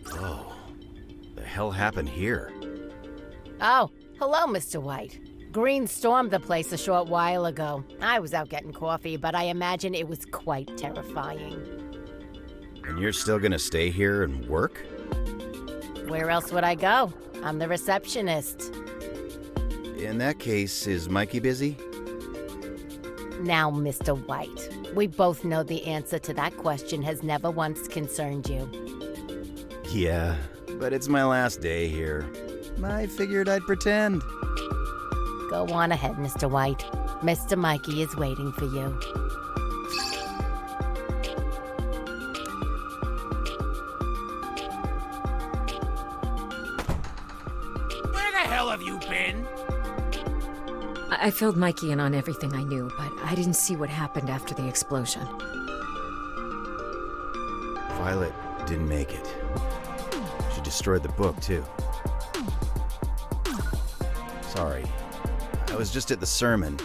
Whoa. The hell happened here? Oh, hello, Mr. White. Green stormed the place a short while ago. I was out getting coffee, but I imagine it was quite terrifying. And you're still gonna stay here and work? Where else would I go? I'm the receptionist. In that case, is Mikey busy? Now, Mr. White, we both know the answer to that question has never once concerned you. Yeah, but it's my last day here. I figured I'd pretend. Go on ahead, Mr. White. Mr. Mikey is waiting for you. Where the hell have you been? I filled Mikey in on everything I knew, but I didn't see what happened after the explosion. Violet didn't make it. She destroyed the book, too. Sorry. I was just at the sermon.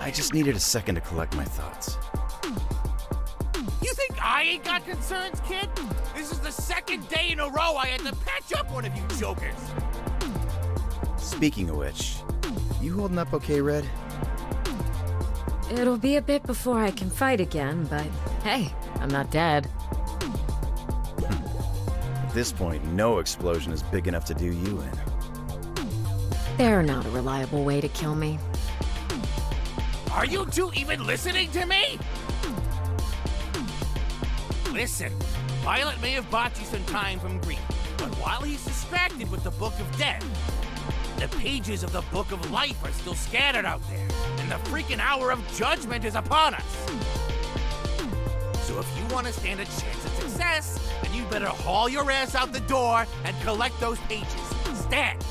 I just needed a second to collect my thoughts. You think I ain't got concerns, kid? This is the second day in a row I had to patch up one of you jokers. Speaking of which, you holding up okay, Red? It'll be a bit before I can fight again, but hey, I'm not dead. At this point, no explosion is big enough to do you in. They're not a reliable way to kill me. Are you two even listening to me? Listen, Violet may have bought you some time from Green, but while he's distracted with the Book of Death, the pages of the Book of Life are still scattered out there, and the freaking hour of judgment is upon us. So if you want to stand a chance at success, then you better haul your ass out the door and collect those pages. Stand!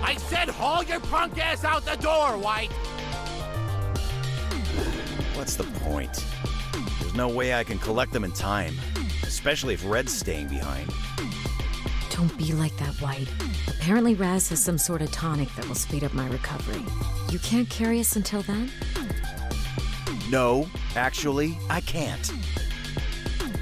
I said haul your punk ass out the door, White! What's the point? There's no way I can collect them in time, especially if Red's staying behind. Don't be like that, White. Apparently Raz has some sort of tonic that will speed up my recovery. You can't carry us until then? No, actually, I can't.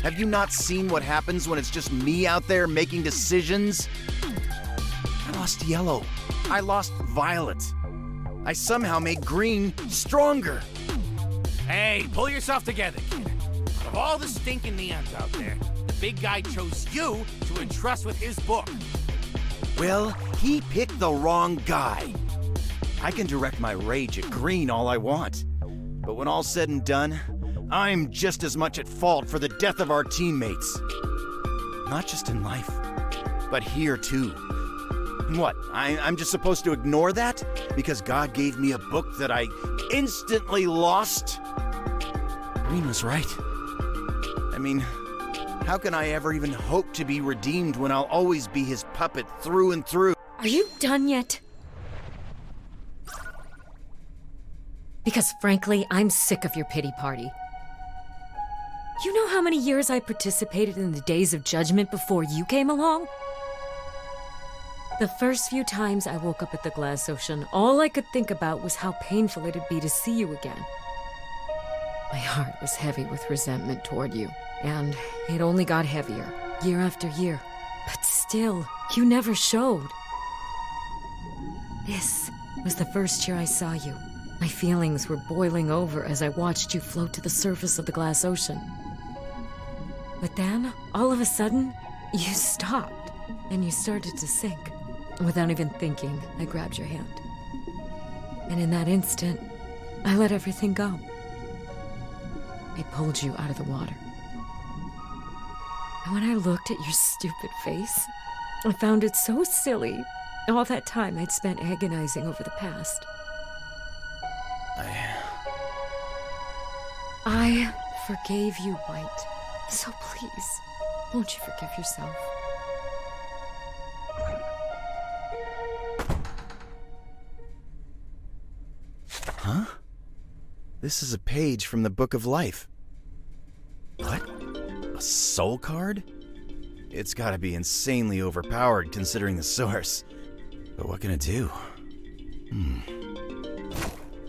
Have you not seen what happens when it's just me out there making decisions? I lost Yellow. I lost Violet. I somehow made Green stronger. Hey, pull yourself together, kid. Out of all the stinking neons out there, the big guy chose you to entrust with his book. Well, he picked the wrong guy. I can direct my rage at Green all I want. But when all's said and done, I'm just as much at fault for the death of our teammates. Not just in life, but here too. What, I'm just supposed to ignore that? Because God gave me a book that I instantly lost? Green was right. I mean, how can I ever even hope to be redeemed when I'll always be his puppet through and through? Are you done yet? Because frankly, I'm sick of your pity party. You know how many years I participated in the Days of Judgment before you came along? The first few times I woke up at the glass ocean, all I could think about was how painful it'd be to see you again. My heart was heavy with resentment toward you, and it only got heavier, year after year. But still, you never showed. This was the first year I saw you. My feelings were boiling over as I watched you float to the surface of the glass ocean. But then, all of a sudden, you stopped, and you started to sink. Without even thinking, I grabbed your hand. And in that instant, I let everything go. I pulled you out of the water. And when I looked at your stupid face, I found it so silly. All that time I'd spent agonizing over the past. I forgave you, White. So please, won't you forgive yourself? Huh? This is a page from the Book of Life. What? A soul card? It's gotta be insanely overpowered considering the source. But what can it do?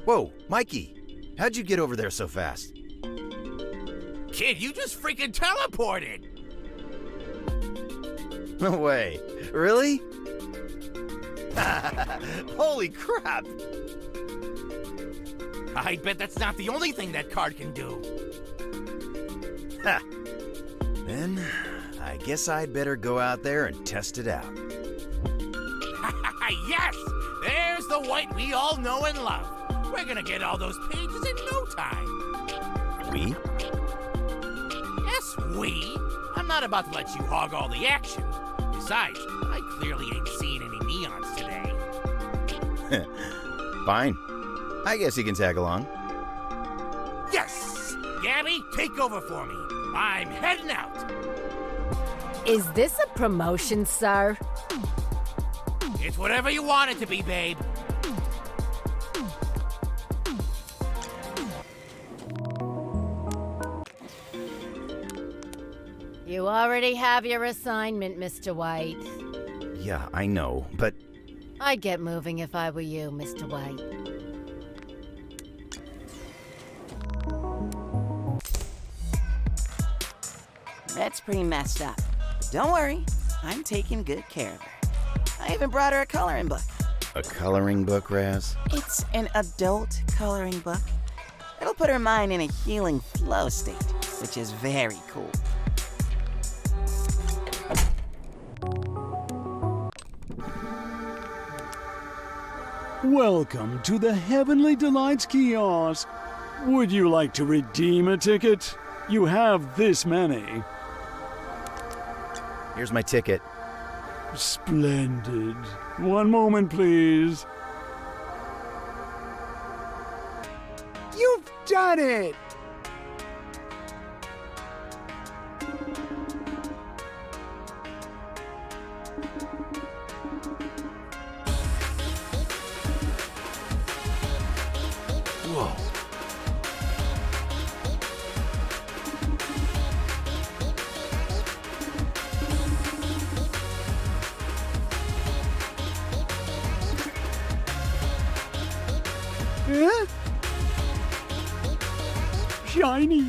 Whoa, Mikey! How'd you get over there so fast? Kid, you just freaking teleported! No way. Really? Holy crap! I bet that's not the only thing that card can do. Ha! Then, I guess I'd better go out there and test it out. Yes! There's the White we all know and love. We're gonna get all those pages in no time. We? Yes, we. I'm not about to let you hog all the action. Besides, I clearly ain't seen any neons today. Fine. I guess you can tag along. Yes! Gabby, take over for me. I'm heading out. Is this a promotion, sir? It's whatever you want it to be, babe. You already have your assignment, Mr. White. Yeah, I know, but I'd get moving if I were you, Mr. White. That's pretty messed up. Don't worry, I'm taking good care of her. I even brought her a coloring book. a coloring book, Raz? It's an adult coloring book. It'll put her mind in a healing flow state, which is very cool. Welcome to the Heavenly Delights kiosk. Would you like to redeem a ticket? You have this many. Here's my ticket. Splendid. One moment, please. You've done it! Whoa. Eh? Shiny.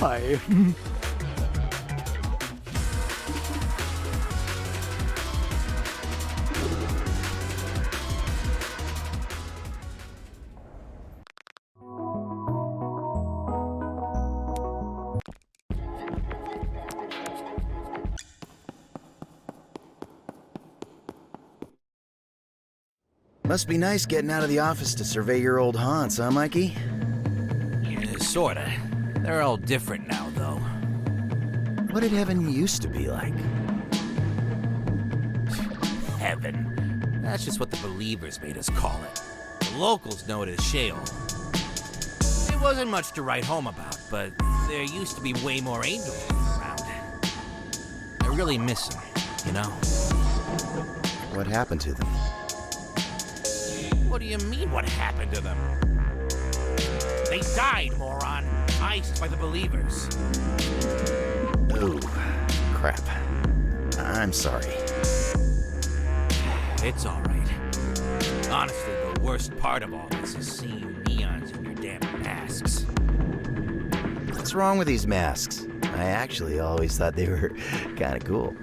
My. Must be nice getting out of the office to survey your old haunts, huh, Mikey? Yeah, sorta. They're all different now, though. What did heaven used to be like? Heaven. That's just what the believers made us call it. The locals know it as Sheol. It wasn't much to write home about, but there used to be way more angels around. I really miss them, you know? What happened to them? What do you mean, what happened to them? They died, moron. Iced by the believers. Oh, crap. I'm sorry. It's all right. Honestly, the worst part of all this is seeing you neons in your damn masks. What's wrong with these masks? I actually always thought they were kind of cool.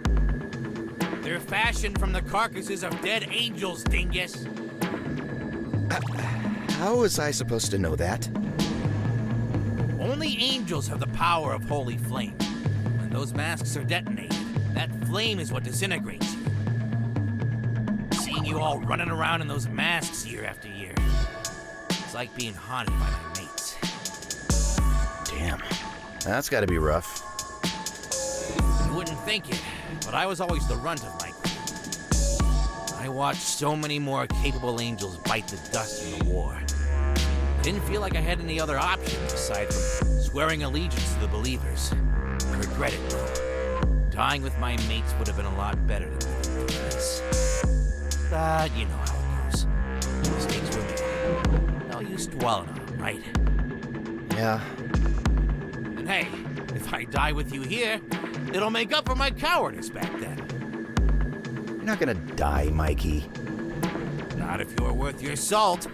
They're fashioned from the carcasses of dead angels, dingus. How was I supposed to know that? Only angels have the power of holy flame. When those masks are detonated, That flame is what disintegrates you. Seeing you all running around in those masks year after year. It's like being haunted by my mates. Damn. That's gotta be rough. You wouldn't think it, but I was always the runt of my crew. I watched so many more capable angels bite the dust in the war. I didn't feel like I had any other options aside from swearing allegiance to the believers. I regret it, though. Dying with my mates would have been a lot better than this. But you know how it goes. Mistakes were made. No use dwelling on them, right? Yeah. And hey, if I die with you here, it'll make up for my cowardice back then. You're not gonna die, Mikey. Not if you're worth your salt.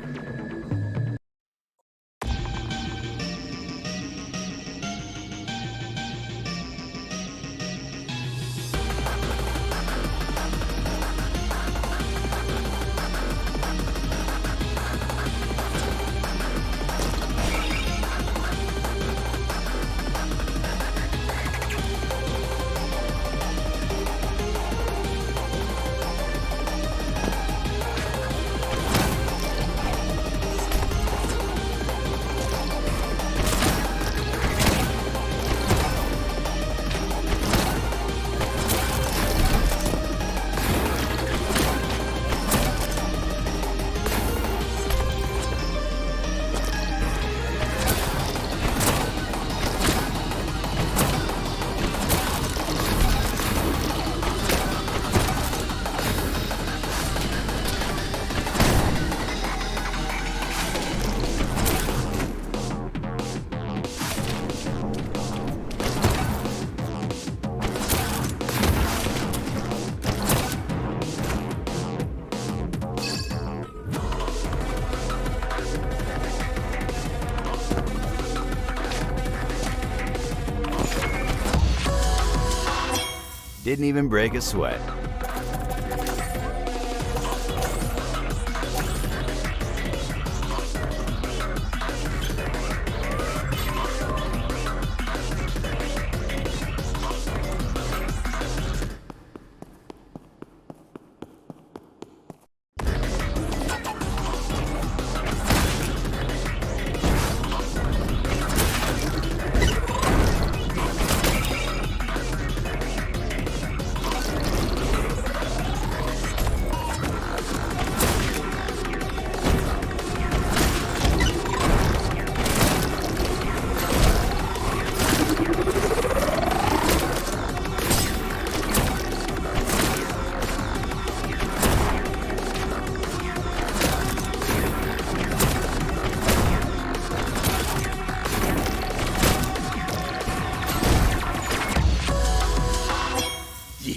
Didn't even break a sweat.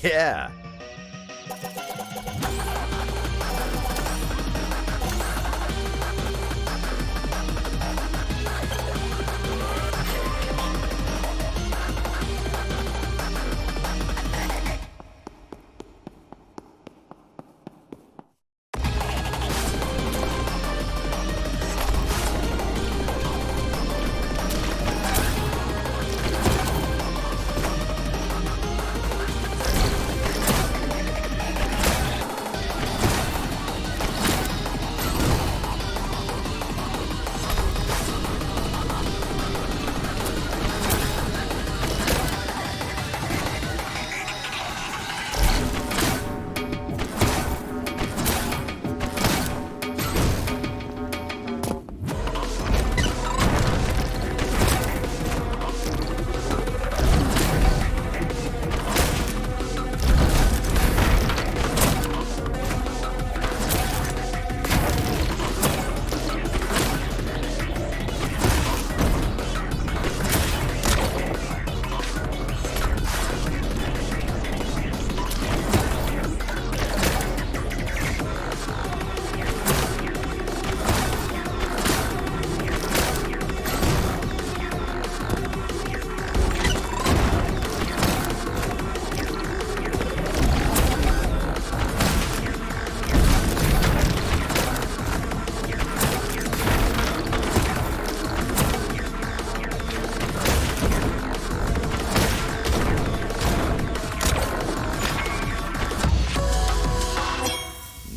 Yeah.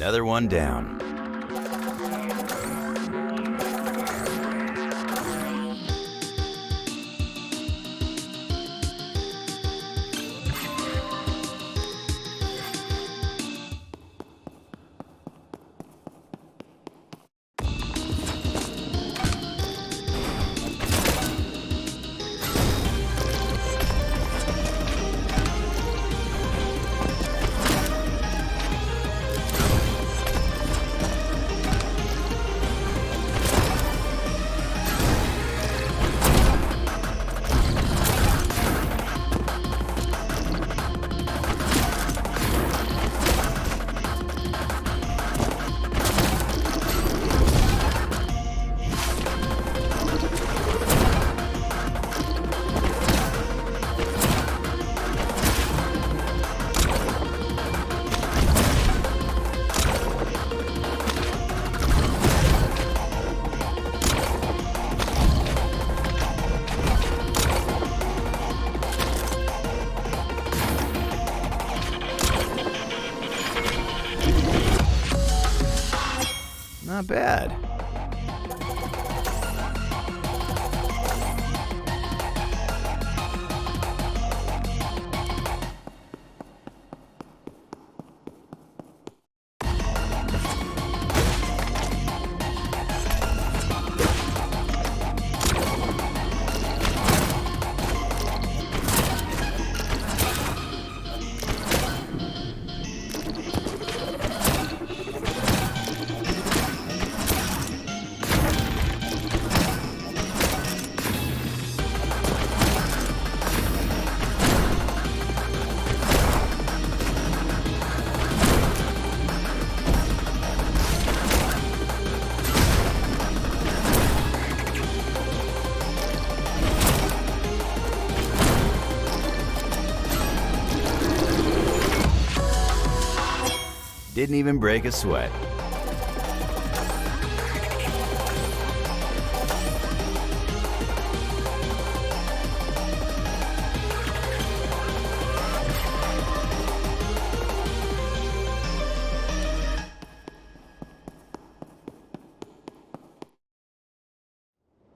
Another one down. Not bad. Didn't even break a sweat.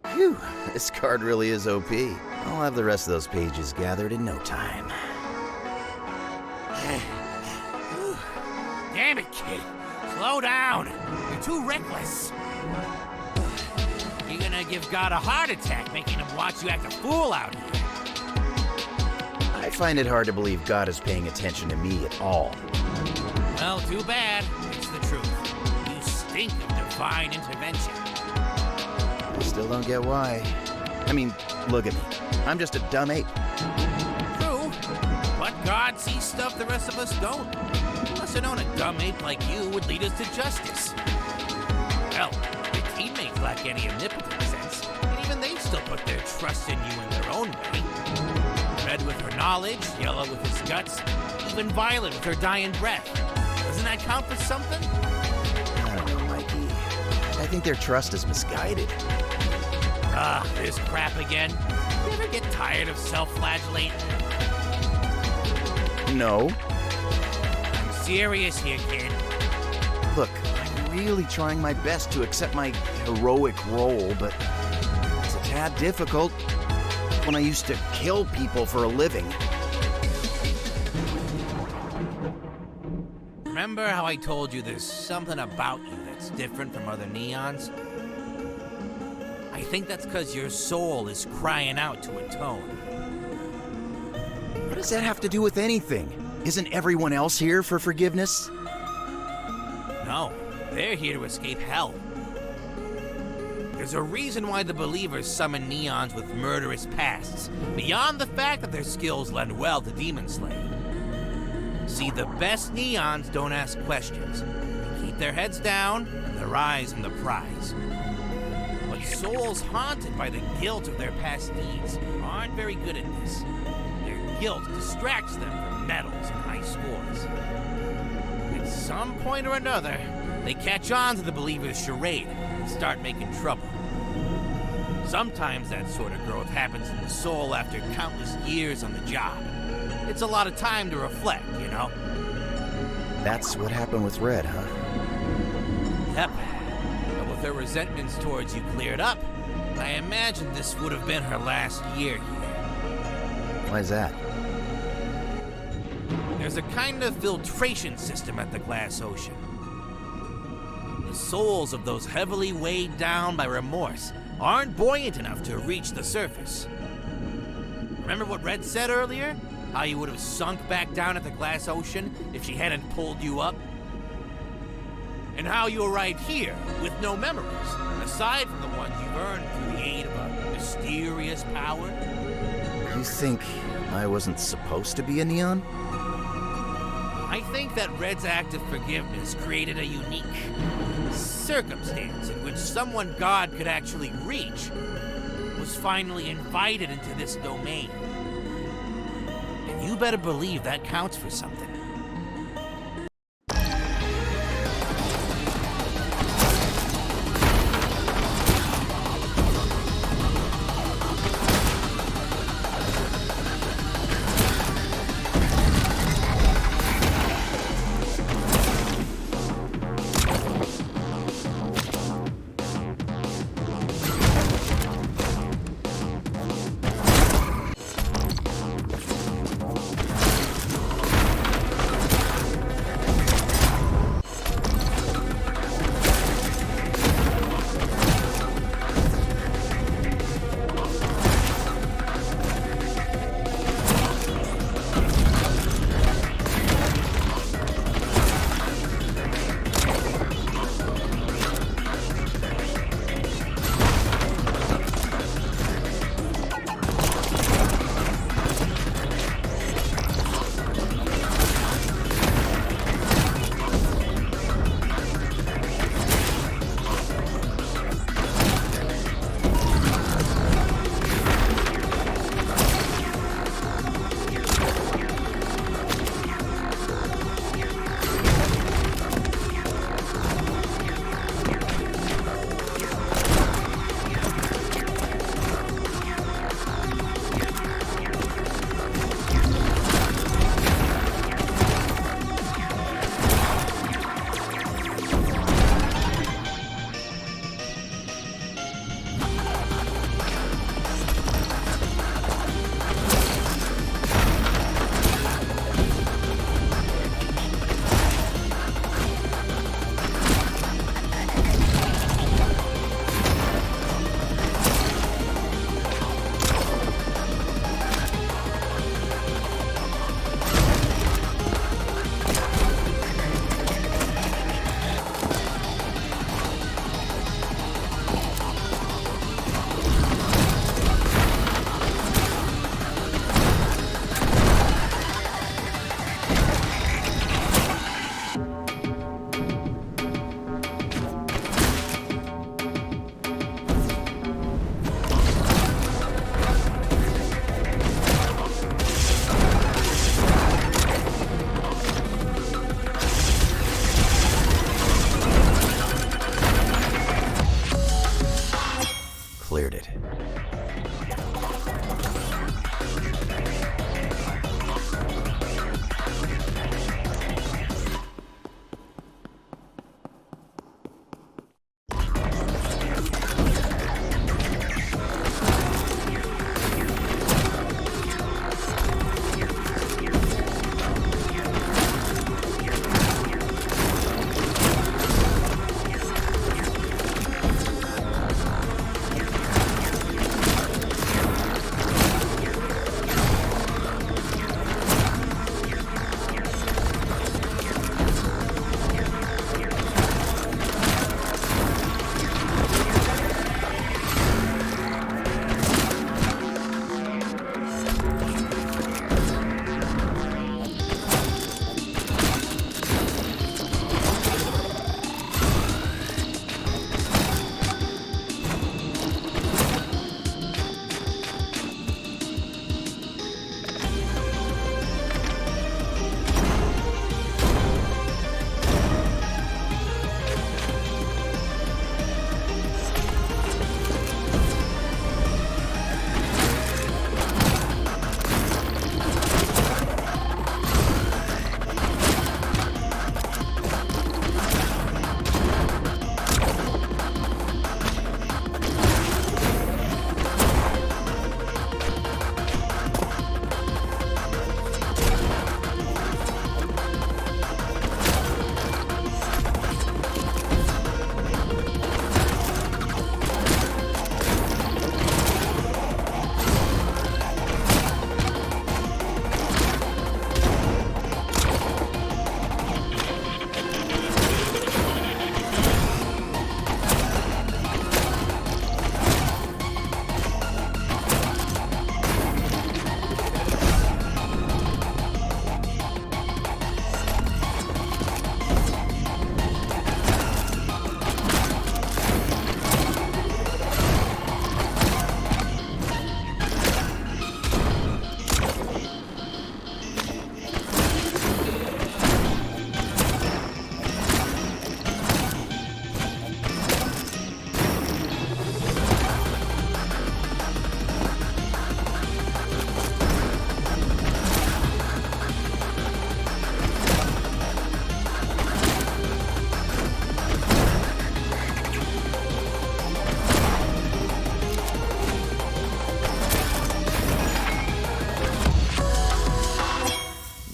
Phew, this card really is OP. I'll have the rest of those pages gathered in no time. Damn it, kid. Slow down. You're too reckless. You're gonna give God a heart attack, making him watch you act a fool out here. I find it hard to believe God is paying attention to me at all. Well, too bad. It's the truth. You stink of divine intervention. I still don't get why. I mean, look at me. I'm just a dumb ape. True. But God sees stuff the rest of us don't. Lesser known, a dumb ape like you would lead us to justice. Well, your teammates lack any omnipotent sense, and even they still put their trust in you in their own way. Red with her knowledge, yellow with his guts, even violet with her dying breath. Doesn't that count for something? I don't know, Mikey. I think their trust is misguided. This crap again. You ever get tired of self-flagellating? No. I'm serious here, kid. Look, I'm really trying my best to accept my heroic role, but it's a tad difficult when I used to kill people for a living. Remember how I told you there's something about you that's different from other neons? I think that's because your soul is crying out to atone. What does that have to do with anything? Isn't everyone else here for forgiveness? No, they're here to escape hell. There's a reason why the believers summon neons with murderous pasts, beyond the fact that their skills lend well to demon slaying. See, the best neons don't ask questions. They keep their heads down and their eyes on the prize. But souls haunted by the guilt of their past deeds aren't very good at this. Their guilt distracts them from medals and high scores. At some point or another, they catch on to the believer's charade and start making trouble. Sometimes that sort of growth happens in the soul after countless years on the job. It's a lot of time to reflect, you know? That's what happened with Red, huh? Yep. But with her resentments towards you cleared up, I imagine this would have been her last year here. Why's that? There's a kind of filtration system at the Glass Ocean. The souls of those heavily weighed down by remorse aren't buoyant enough to reach the surface. Remember what Red said earlier? How you would have sunk back down at the Glass Ocean if she hadn't pulled you up? And how you arrived here with no memories, aside from the ones you've earned through the aid of a mysterious power? You think I wasn't supposed to be a Neon? I think that Red's act of forgiveness created a unique circumstance in which someone God could actually reach was finally invited into this domain. And you better believe that counts for something.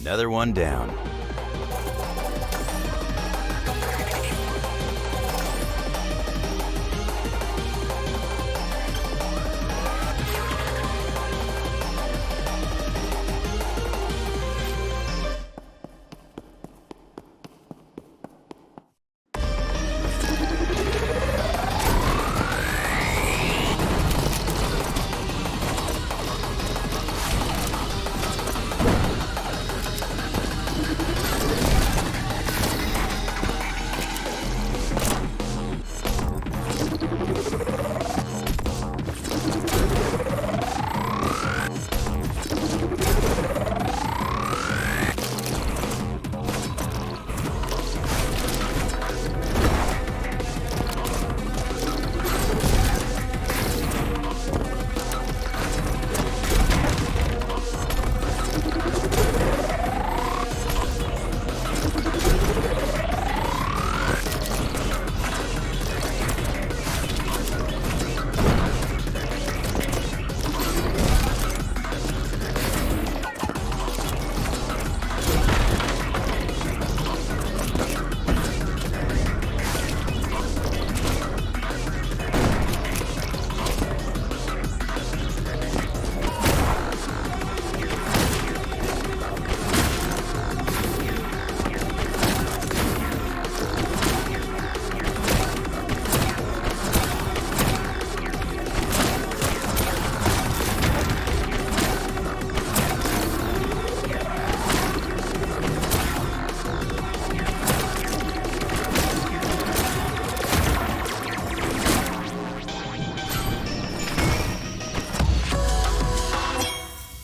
Another one down.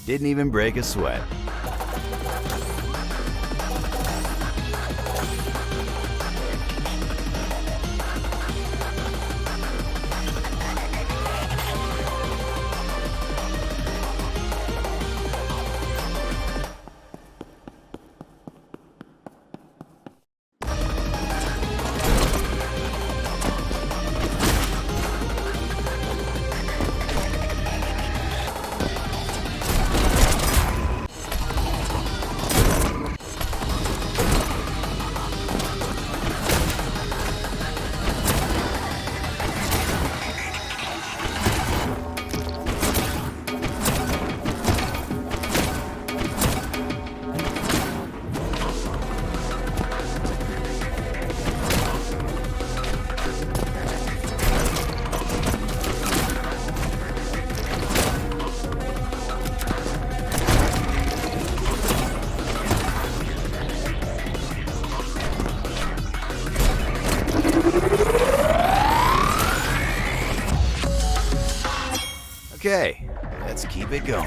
Didn't even break a sweat. Okay, let's keep it going.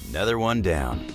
Another one down.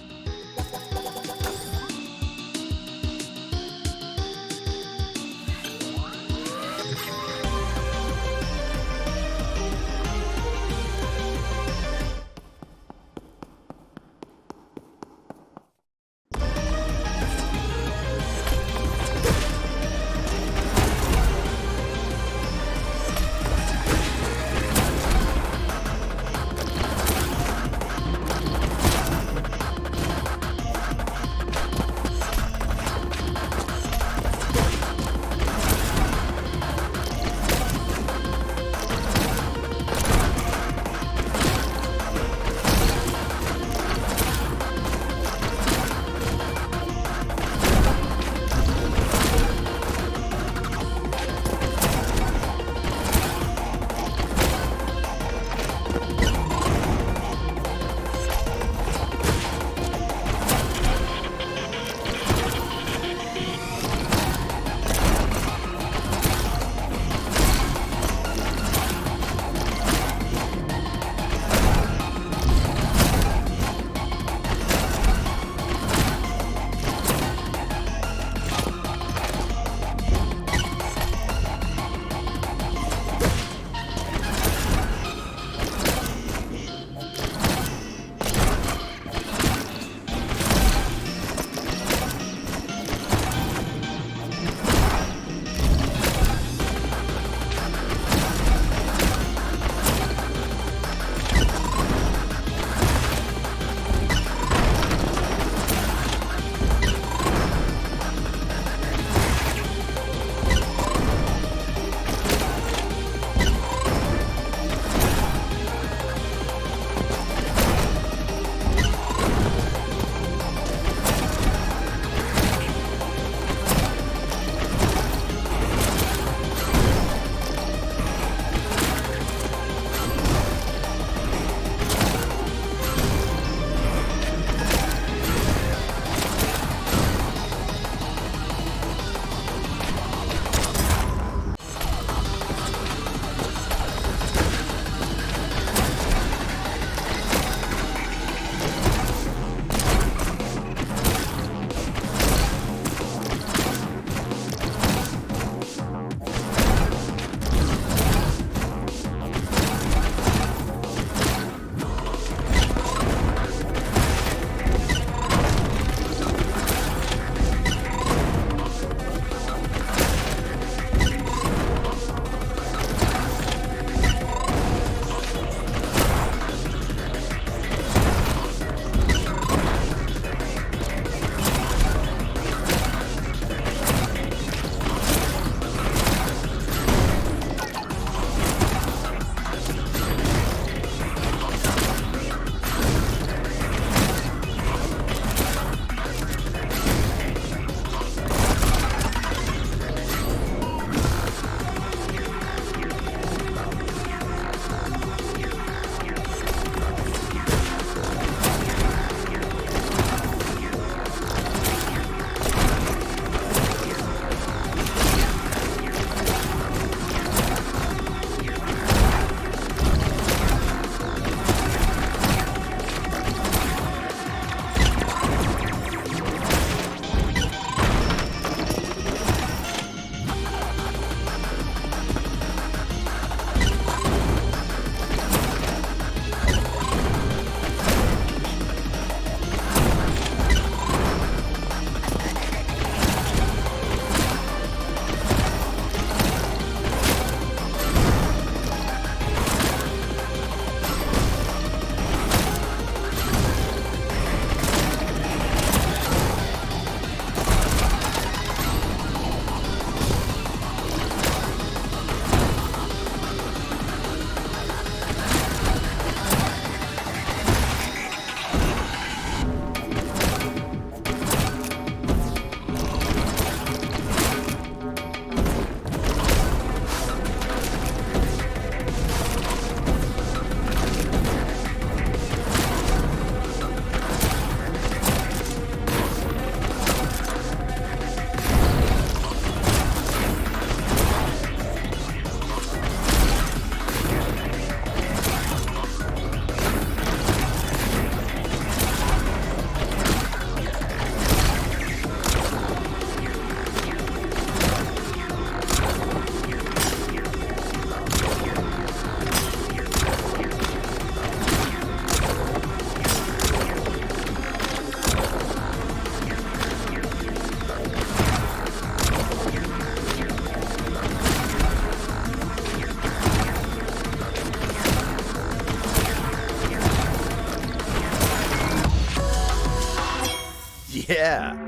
Yeah.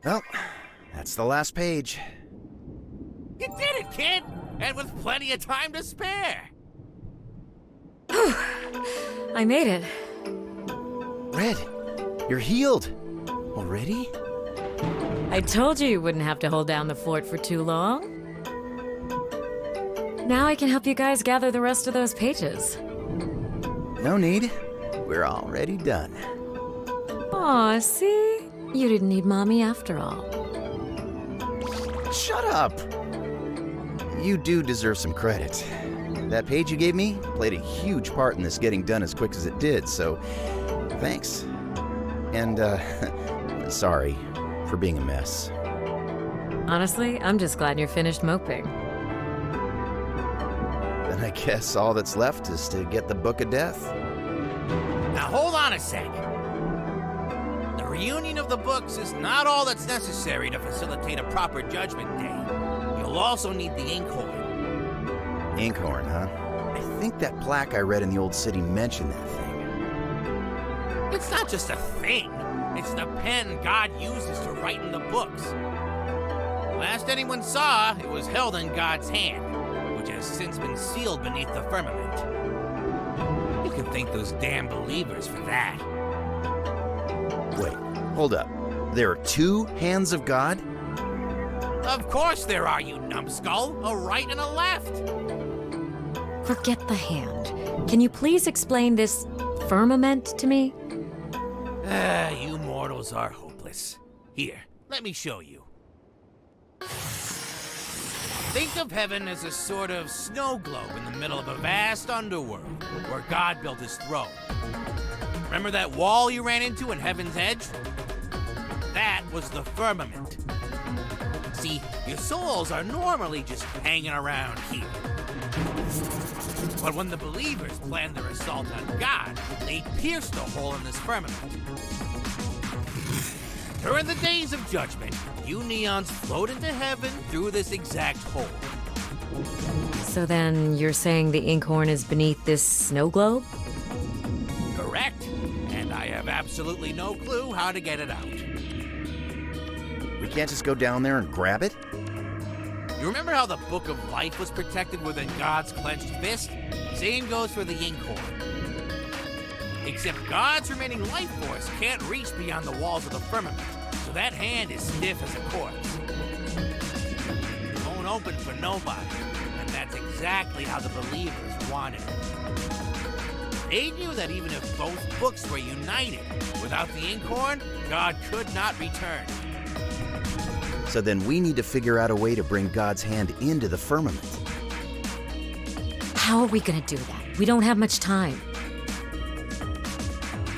Well, that's the last page. You did it, kid! And with plenty of time to spare! I made it. Red, you're healed. Already? I told you wouldn't have to hold down the fort for too long. Now I can help you guys gather the rest of those pages. No need. We're already done. Aw, see? You didn't need Mommy after all. Shut up! You do deserve some credit. That page you gave me played a huge part in this getting done as quick as it did, so thanks. And, sorry for being a mess. Honestly, I'm just glad you're finished moping. Then I guess all that's left is to get the Book of Death. Now hold on a sec. The reunion of the books is not all that's necessary to facilitate a proper judgment day. You'll also need the inkhorn. Inkhorn, huh? I think that plaque I read in the old city mentioned that thing. It's not just a thing. It's the pen God uses to write in the books. Last anyone saw, it was held in God's hand, which has since been sealed beneath the firmament. You can thank those damn believers for that. Wait, hold up. There are two hands of God? Of course there are, you numbskull. A right and a left. Forget the hand. Can you please explain this firmament to me? You mortals are hopeless. Here, let me show you. Think of heaven as a sort of snow globe in the middle of a vast underworld where God built his throne. Remember that wall you ran into in Heaven's Edge? That was the firmament. See, your souls are normally just hanging around here. But when the believers planned their assault on God, they pierced a hole in this firmament. During the days of judgment, you neons float into heaven through this exact hole. So then you're saying the inkhorn is beneath this snow globe? Correct. And I have absolutely no clue how to get it out. We can't just go down there and grab it? You remember how the Book of Life was protected within God's clenched fist? Same goes for the inkhorn. Except God's remaining life force can't reach beyond the walls of the firmament, so that hand is stiff as a corpse. It won't open for nobody, and that's exactly how the believers wanted it. They knew that even if both books were united, without the inkhorn, God could not return. So then we need to figure out a way to bring God's hand into the firmament. How are we gonna do that? We don't have much time.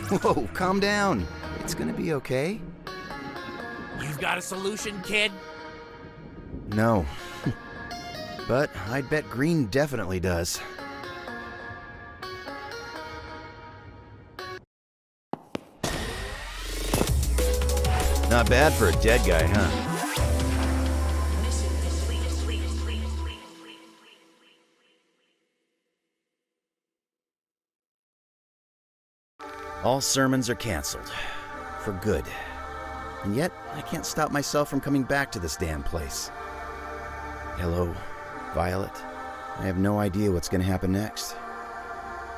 Whoa, calm down. It's gonna be okay. You've got a solution, kid? No. But I'd bet Green definitely does. Not bad for a dead guy, huh? All sermons are canceled. For good. And yet, I can't stop myself from coming back to this damn place. Hello, Violet. I have no idea what's going to happen next.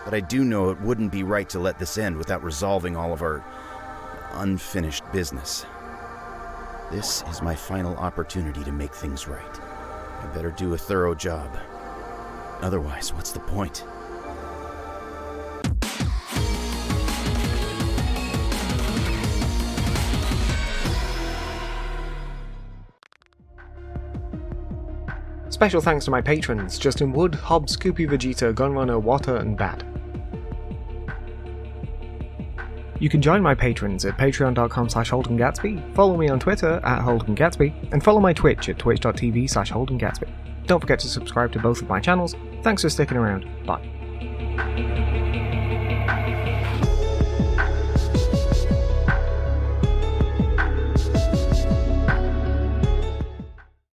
But I do know it wouldn't be right to let this end without resolving all of our unfinished business. This is my final opportunity to make things right. I better do a thorough job. Otherwise, what's the point? Special thanks to my patrons, Justin Wood, Hobbs, Scoopy Vegeta, Gunrunner, Water, and Bad. You can join my patrons at patreon.com/HoldenGatsby, follow me on Twitter @HoldenGatsby, and follow my Twitch at twitch.tv/HoldenGatsby. Don't forget to subscribe to both of my channels. Thanks for sticking around. Bye.